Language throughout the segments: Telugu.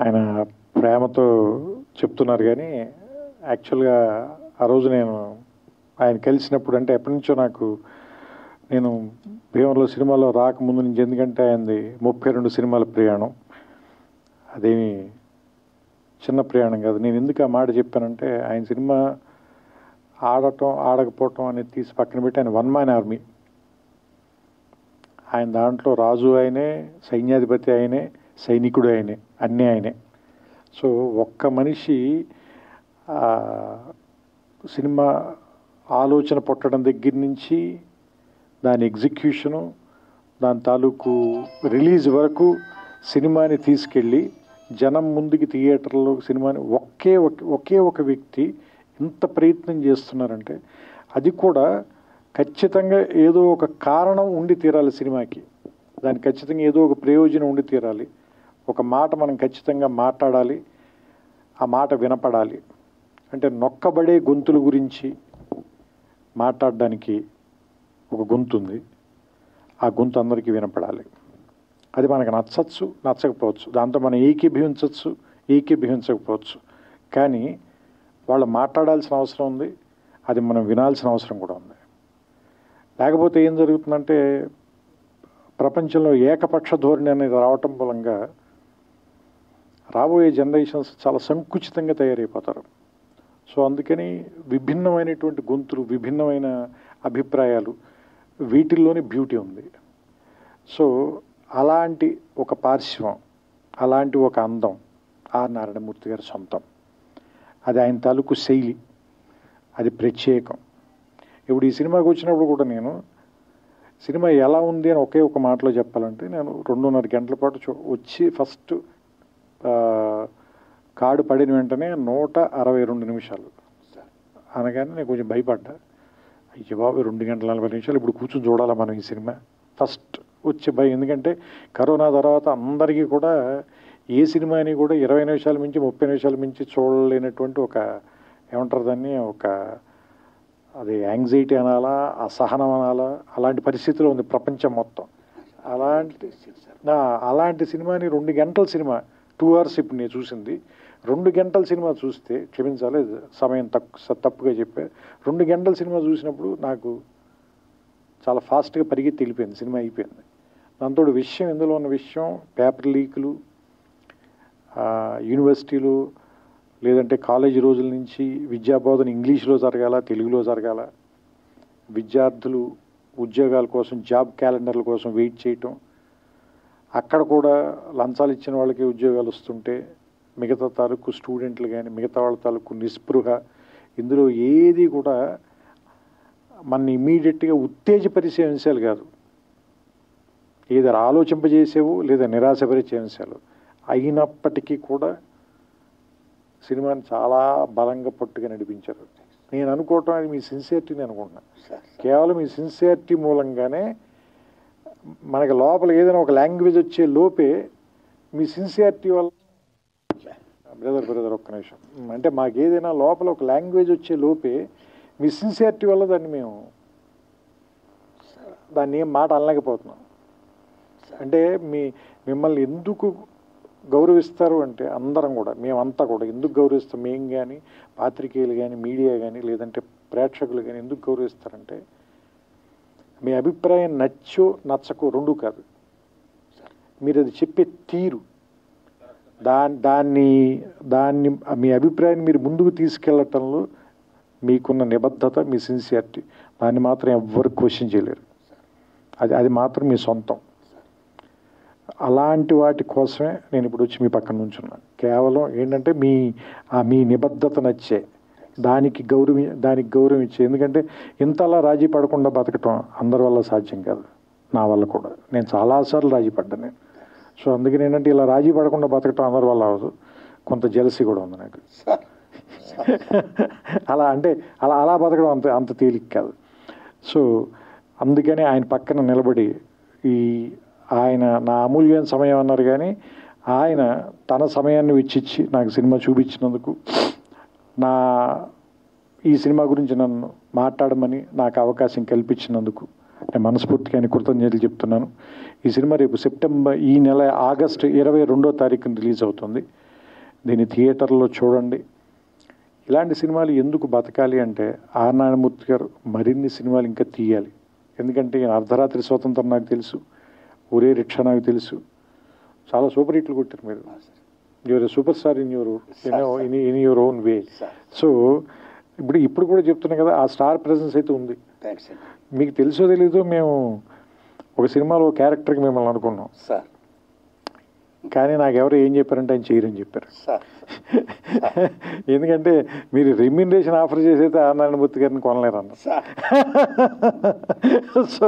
ఆయన ప్రేమతో చెప్తున్నారు కానీ యాక్చువల్గా ఆ రోజు నేను ఆయన కలిసినప్పుడు అంటే ఎప్పటి నుంచో నేను భీమవరంలో సినిమాలో రాకముందు నుంచి, ఎందుకంటే ఆయనది 32 సినిమాల ప్రయాణం, అదేమి చిన్న ప్రయాణం కాదు. నేను ఎందుకు ఆ మాట చెప్పానంటే ఆయన సినిమా ఆడటం ఆడకపోవటం అనేది తీసి పక్కన పెట్టి ఆయన వన్ మ్యాన్ ఆర్మీ. ఆయన దాంట్లో రాజు ఆయనే, సైన్యాధిపతి ఆయనే, సైనికుడు ఆయనే, అన్నీ ఆయనే. సో ఒక్క మనిషి సినిమా ఆలోచన పుట్టడం దగ్గర నుంచి దాని ఎగ్జిక్యూషను, దాని తాలూకు రిలీజ్ వరకు సినిమాని తీసుకెళ్ళి జనం ముందుకి థియేటర్లో సినిమాని ఒకే ఒక వ్యక్తి ఇంత ప్రయత్నం చేస్తున్నారంటే అది కూడా ఖచ్చితంగా ఏదో ఒక కారణం ఉండి తీరాలి సినిమాకి. దానికి ఖచ్చితంగా ఏదో ఒక ప్రయోజనం ఉండి తీరాలి. ఒక మాట మనం ఖచ్చితంగా మాట్లాడాలి, ఆ మాట వినపడాలి. అంటే నొక్కబడే గొంతుల గురించి మాట్లాడడానికి ఒక గొంతు ఉంది, ఆ గొంతు అందరికీ వినపడాలి. అది మనకు నచ్చచ్చు, నచ్చకపోవచ్చు, దాంతో మనం ఏకీభవించవచ్చు, ఏకీభవించకపోవచ్చు. కానీ వాళ్ళు మాట్లాడాల్సిన అవసరం ఉంది, అది మనం వినాల్సిన అవసరం కూడా ఉంది. లేకపోతే ఏం జరుగుతుందంటే ప్రపంచంలో ఏకపక్ష ధోరణి అనేది రావటం మూలంగా రాబోయే జనరేషన్స్ చాలా సంకుచితంగా తయారైపోతారు. సో అందుకని విభిన్నమైనటువంటి గొంతులు, విభిన్నమైన అభిప్రాయాలు, వీటిల్లోనే బ్యూటీ ఉంది. సో అలాంటి ఒక పార్శ్వం, అలాంటి ఒక అందం ఆర్ నారాయణమూర్తి గారి సొంతం. అది ఆయన తాలూకు శైలి, అది ప్రత్యేకం. ఇప్పుడు ఈ సినిమాకి వచ్చినప్పుడు కూడా నేను సినిమా ఎలా ఉంది అని ఒకే ఒక మాటలో చెప్పాలంటే, నేను 2.5 గంటల పాటు వచ్చి ఫస్ట్ కార్డు పడిన వెంటనే 162 నిమిషాలు అనగానే నేను కొంచెం భయపడ్డా. అయ్యో బాబు 2 గంటల 40 నిమిషాలు ఇప్పుడు కూర్చొని చూడాలా మనం ఈ సినిమా? ఫస్ట్ వచ్చే భయం. ఎందుకంటే కరోనా తర్వాత అందరికీ కూడా ఏ సినిమాని కూడా 20 నిమిషాల మించి 30 నిమిషాల మించి చూడలేనటువంటి ఒక ఏమంటారు దాన్ని, ఒక అది యాంగ్జైటీ అనాలా, అసహనం అనాలా, అలాంటి పరిస్థితిలో ఉంది ప్రపంచం మొత్తం. అలాంటి సినిమాని 2 గంటల సినిమా 2 hours ఇప్పుడు నేను చూసింది. 2 గంటల సినిమా చూస్తే క్షమించాలి, సమయం తప్పుగా చెప్పా. 2 గంటల సినిమా చూసినప్పుడు నాకు చాలా ఫాస్ట్గా పరిగెత్తి వెళ్ళిపోయింది, సినిమా అయిపోయింది. దాంతో విషయం, ఇందులో ఉన్న విషయం పేపర్ లీకులు, యూనివర్సిటీలు లేదంటే కాలేజీ రోజుల నుంచి విద్యాబోధన ఇంగ్లీష్లో జరగాల, తెలుగులో జరగాల, విద్యార్థులు ఉద్యోగాల కోసం, జాబ్ క్యాలెండర్ల కోసం వెయిట్ చేయటం, అక్కడ కూడా లంచాలు ఇచ్చిన వాళ్ళకి ఉద్యోగాలు వస్తుంటే మిగతా తాలూకు స్టూడెంట్లు కానీ మిగతా వాళ్ళ తాలూకు నిస్పృహ, ఇందులో ఏది కూడా మన ఇమీడియట్గా ఉత్తేజపరిచే అంశాలు కాదు, ఏదో ఆలోచింపజేసేవు లేదా నిరాశపరిచే అంశాలు అయినప్పటికీ కూడా సినిమాని చాలా బలంగా పట్టుగా నడిపించారు. నేను అనుకోవటం అది మీ సిన్సియారిటీని అనుకుంటున్నాను. కేవలం మీ సిన్సియారిటీ మూలంగానే మనకి లోపల ఏదైనా ఒక లాంగ్వేజ్ వచ్చే లోపే మీ సిన్సియారిటీ వల్ల, బ్రదర్ ఒక్క నిమిషం, అంటే మాకు ఏదైనా లోపల ఒక లాంగ్వేజ్ వచ్చే లోపే మీ సిన్సియారిటీ వల్ల దాన్ని ఏం మాట అనలేకపోతున్నాం. అంటే మిమ్మల్ని ఎందుకు గౌరవిస్తారు అంటే అందరం కూడా, మేమంతా కూడా ఎందుకు గౌరవిస్తాం, మేము కానీ పాత్రికేయులు కానీ మీడియా కానీ లేదంటే ప్రేక్షకులు కానీ ఎందుకు గౌరవిస్తారంటే మీ అభిప్రాయం నచ్చో నచ్చకో రెండూ కాదు, మీరు అది చెప్పే తీరు, దాన్ని మీ అభిప్రాయాన్ని మీరు ముందుకు తీసుకెళ్ళటంలో మీకున్న నిబద్ధత, మీ సిన్సియారిటీ, దాన్ని మాత్రం ఎవ్వరు క్వశ్చన్ చేయలేరు. అది మాత్రం మీ సొంతం. అలాంటి వాటి కోసమే నేను ఇప్పుడు వచ్చి మీ పక్కన నుంచున్నాను. కేవలం ఏంటంటే మీ నిబద్ధత నచ్చే, దానికి గౌరవం ఇచ్చే. ఎందుకంటే ఇంతలా రాజీ పడకుండా బతకటం అందరి వల్ల సాధ్యం కాదు, నా వల్ల కూడా. నేను చాలాసార్లు రాజీ పడ్డాను నేను. సో అందుకని ఏంటంటే ఇలా రాజీ పడకుండా బతకటం అందరి వల్ల అవ్వదు, కొంత జెలసీ కూడా ఉంది నాకు. అలా బతకడం అంత తేలిక కాదు. సో అందుకని ఆయన పక్కన నిలబడి ఆయన నా అమూల్యమైన సమయం అన్నారు కానీ ఆయన తన సమయాన్ని వెచ్చిచ్చి నాకు సినిమా చూపించినందుకు, ఈ సినిమా గురించి నన్ను మాట్లాడమని నాకు అవకాశం కల్పించినందుకు నేను మనస్ఫూర్తిగా ఆయన కృతజ్ఞతలు చెప్తున్నాను. ఈ సినిమా రేపు ఈ నెల ఆగస్టు 22వ తారీఖున రిలీజ్ అవుతుంది. దీన్ని థియేటర్లో చూడండి. ఇలాంటి సినిమాలు ఎందుకు బతకాలి అంటే ఆర్ నారాయణమూర్తి గారు మరిన్ని సినిమాలు ఇంకా తీయాలి. ఎందుకంటే అర్ధరాత్రి స్వతంత్రం నాకు తెలుసు, ఒరే రిక్షా నాకు తెలుసు, చాలా సూపర్ హిట్లు కొట్టారు మీరు. You're super star in your own way. So ఇప్పుడు కూడా చెప్తున్నా కదా, ఆ స్టార్ ప్రెజెన్స్ అయితే ఉంది. మీకు తెలుసో తెలీదో మేము ఒక సినిమాలో క్యారెక్టర్కి మిమ్మల్ని అనుకున్నాం, కానీ నాకు ఎవరు ఏం చెప్పారంటే ఆయన చేయరని చెప్పారు. ఎందుకంటే మీరు రెమ్యూనరేషన్ ఆఫర్ చేసైతే ఆర్ నారాయణమూర్తి గారిని కొనలేరు అన్న. సో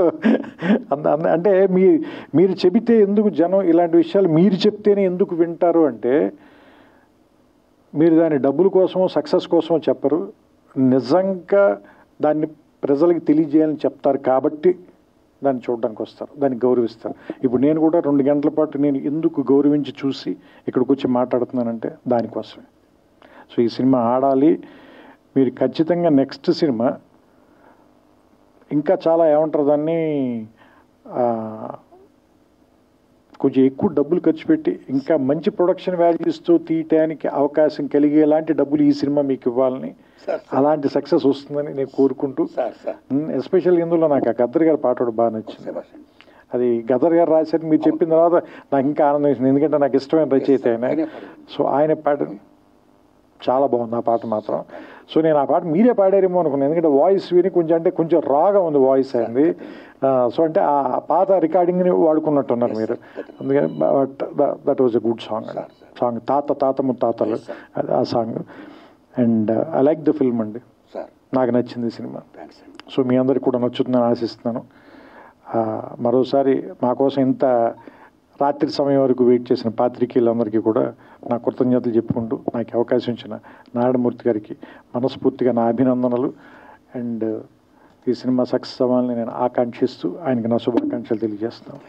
అంటే మీరు చెబితే ఎందుకు జనం ఇలాంటి విషయాలు మీరు చెప్తేనే ఎందుకు వింటారు అంటే, మీరు దాని డబ్బుల కోసమో సక్సెస్ కోసమో చెప్పరు, నిజంగా దాన్ని ప్రజలకు తెలియజేయాలని చెప్తారు కాబట్టి దాన్ని చూడడానికి వస్తారు, దాన్ని గౌరవిస్తారు. ఇప్పుడు నేను కూడా 2 గంటల పాటు నేను ఎందుకు గౌరవించి చూసి ఇక్కడికి వచ్చి మాట్లాడుతున్నానంటే దానికోసమే. సో ఈ సినిమా ఆడాలి. మీరు ఖచ్చితంగా నెక్స్ట్ సినిమా ఇంకా చాలా ఏమంటారు దాన్ని, కొంచెం ఎక్కువ డబ్బులు ఖర్చు పెట్టి ఇంకా మంచి ప్రొడక్షన్ వాల్యూస్తో తీయటానికి అవకాశం కలిగేలాంటి డబ్బులు ఈ సినిమా మీకు ఇవ్వాలని, అలాంటి సక్సెస్ వస్తుందని నేను కోరుకుంటూ, ఎస్పెషల్ ఇందులో నాకు ఆ గద్దర్ గారి పాట బాగా నచ్చింది. అది గద్దర్ గారు రాశారు, మీరు చెప్పిన తర్వాత నాకు ఇంకా ఆనందం వేసింది, ఎందుకంటే నాకు ఇష్టమైన రచయిత ఆయన. సో ఆయన పాట చాలా బాగుంది, ఆ పాట మాత్రం. సో నేను ఆ పాట మీరే పాడారేమో అనుకున్నాను, ఎందుకంటే వాయిస్ విని కొంచెం రాగా ఉంది వాయిస్ అయింది. సో అంటే ఆ పాత రికార్డింగ్ని వాడుకున్నట్టున్నారు మీరు, అందుకని that was a good song తాత ముత్తాతలు ఆ song. And I like the film అండి, నాకు నచ్చింది సినిమా. సో మీ అందరికి కూడా నచ్చుతుందని ఆశిస్తున్నాను. మరోసారి మా కోసం ఇంత రాత్రి సమయం వరకు వెయిట్ చేసిన పాత్రికేయులందరికీ కూడా నా కృతజ్ఞతలు చెప్పుకుంటూ, నాకు అవకాశం ఇచ్చిన నారాయణమూర్తి గారికి మనస్ఫూర్తిగా నా అభినందనలు. అండ్ ఈ సినిమా సక్సెస్ అవ్వాలని నేను ఆకాంక్షిస్తూ ఆయనకి నా శుభాకాంక్షలు తెలియజేస్తాను.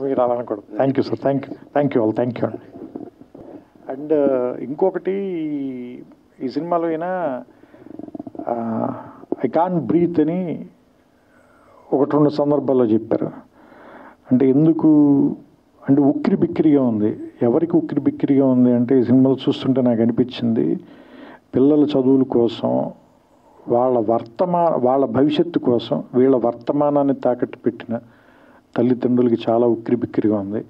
మీరు అలా అనకూడదు. Thank you sir, thank you all, thank you అండి. అండ్ ఇంకొకటి, ఈ సినిమాలో అయినా ఐ కాంట్ బ్రీత్ అని 1-2 సందర్భాల్లో చెప్పారు. అంటే ఎందుకు అంటే ఉక్కిరి బిక్కిరిగా ఉంది. ఎవరికి ఉక్కిరి బిక్కిరిగా ఉంది అంటే, ఈ సినిమాలు చూస్తుంటే నాకు అనిపించింది, పిల్లల చదువుల కోసం, వాళ్ళ భవిష్యత్తు కోసం వీళ్ళ వర్తమానాన్ని తాకట్టు పెట్టిన తల్లిదండ్రులకి చాలా ఉక్కిరి బిక్కిరిగా ఉంది.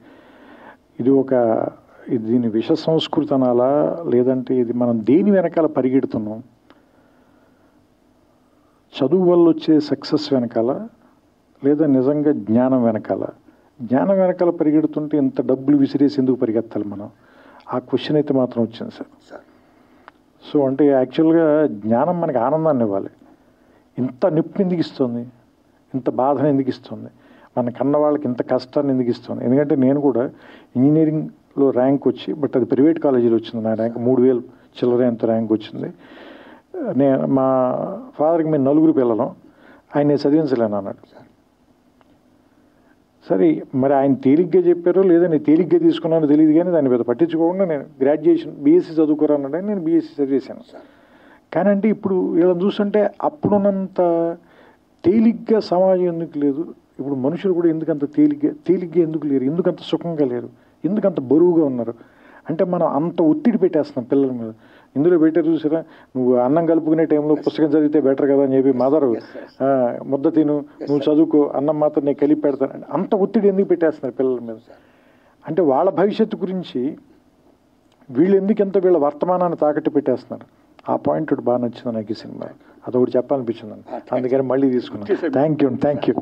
ఇది దీని విష సంస్కృతి అనాలా, లేదంటే ఇది మనం దేని వెనకాల పరిగెడుతున్నాం? చదువు వల్ల వచ్చే సక్సెస్ వెనకాల, లేదా నిజంగా జ్ఞానం వెనకాల? జ్ఞానం వెనకాల పరిగెడుతుంటే ఇంత డబ్బులు విసిరేసి ఎందుకు పరిగెత్తాలి మనం? ఆ క్వశ్చన్ అయితే మాత్రం వచ్చింది సార్. సో అంటే యాక్చువల్గా జ్ఞానం మనకి ఆనందాన్ని ఇవ్వాలి. ఇంత నొప్పి ఎందుకు ఇస్తుంది, ఇంత బాధను ఎందుకు ఇస్తుంది, మన కన్న వాళ్ళకి ఇంత కష్టాన్ని ఎందుకు ఇస్తుంది? ఎందుకంటే నేను కూడా ఇంజనీరింగ్లో ర్యాంక్ వచ్చి, బట్ అది ప్రైవేట్ కాలేజీలో వచ్చింది నా ర్యాంక్, 3000 చిల్లర ఎంత ర్యాంక్ వచ్చింది. మా ఫాదర్కి మేము 4 పిల్లలం, ఆయన నేను చదివించలేను అన్నాడు. సరే మరి ఆయన తేలిగ్గా చెప్పారో లేదా నేను తేలిగ్గా తీసుకున్నానో తెలియదు, కానీ దాన్ని పెద్ద పట్టించుకోకుండా నేను గ్రాడ్యుయేషన్ బీఎస్సీ చదువుకోరాన్నాడు, నేను బీఎస్సీ చదివేశాను. కానీ అంటే ఇప్పుడు వీళ్ళని చూస్తుంటే అప్పుడున్నంత తేలిగ్గా సమాజం ఎందుకు లేదు, ఇప్పుడు మనుషులు కూడా ఎందుకంత తేలిగ్గా ఎందుకు లేరు, ఎందుకంత సుఖంగా లేరు, ఎందుకంత బరువుగా ఉన్నారు అంటే, మనం అంత ఒత్తిడి పెట్టేస్తున్నాం పిల్లల మీద. ఇందులో బెటర్ చూసారా, నువ్వు అన్నం కలుపుకునే టైంలో పుస్తకం చదివితే బెటర్ కదా అని చెప్పి మదరు ముద్ద తిను, నువ్వు చదువుకో, అన్నం మాత్రం నేను కలిపి పెడతాను, అంత ఒత్తిడి ఎందుకు పెట్టేస్తున్నారు పిల్లల మీద? అంటే వాళ్ళ భవిష్యత్తు గురించి వీళ్ళు ఎందుకు వీళ్ళ వర్తమానాన్ని తాకట్టు పెట్టేస్తున్నారు? ఆ పాయింట్ బాగా నచ్చింది నాకు ఈ సినిమా, అదొకటి చెప్పాలనిపించింది, అందుకని మళ్ళీ తీసుకున్నాను. Thank you.